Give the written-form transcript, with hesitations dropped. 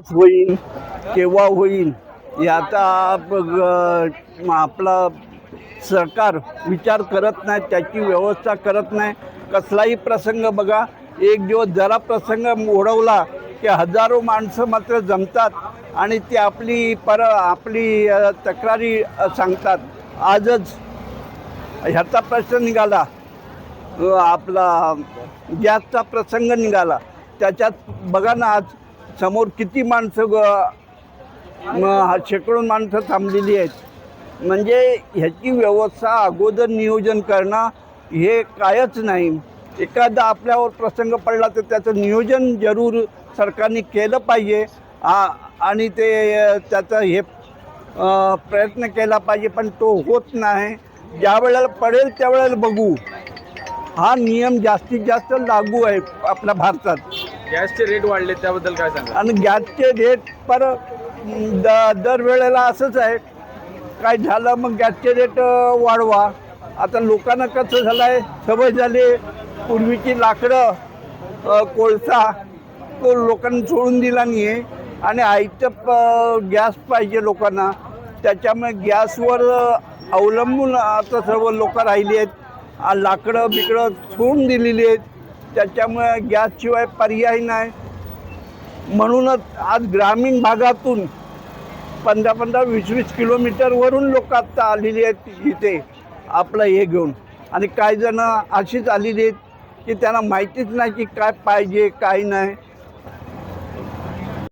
होईल केव्हा होईल याचा आपला सरकार विचार करत नाही, त्याची व्यवस्था करत नाही. कसलाही प्रसंग बघा, एक दिवस जरा प्रसंग ओढवला की हजारो माणसं मात्र जमतात आणि ती आपली तक्रारी सांगतात. आजच ह्याचा प्रश्न निघाला, आपला गॅसचा प्रसंग निघाला. त्याच्यात बघा ना, आज समोर किती माणसं शेकडो माणसं थांबलेली आहेत. म्हणजे ह्याची व्यवस्था अगोदर नियोजन करणं हे कायच नाही. एखादा आपल्यावर प्रसंग पडला तर त्याचं नियोजन जरूर सरकारने केलं पाहिजे आणि ते त्याचं हे प्रयत्न केला पाहिजे, पण तो होत नाही. ज्या वेळेला पडेल त्यावेळेला बघू. हा नियम जास्तीत जास्त लागू आहे आपल्या भारतात. गॅसचे रेट वाढले त्याबद्दल काय सांगा? आणि गॅसचे रेट दरवेळेला असंच आहे. काय झालं मग गॅसचे रेट वाढवा. आता लोकांना कसं झालं आहे, सवय झाली. पूर्वीची लाकडं, कोळसा तो लोकांनी सोडून दिला नाही आहे आणि आयतं गॅस पाहिजे लोकांना. त्याच्यामुळे गॅसवर अवलंबून आता सर्व लोक राहिली आहेत. लाकडं बिकडं सोडून दिलेली आहेत. त्याच्यामुळे गॅसशिवाय पर्याय नाही. म्हणूनच आज ग्रामीण भागातून 15-15, 20-20 किलोमीटरवरून लोक आत्ता आलेली आहेत इथे आपलं हे घेऊन. आणि काही जण अशीच आलेली आहेत की त्यांना माहितीच नाही की काय पाहिजे काय नाही.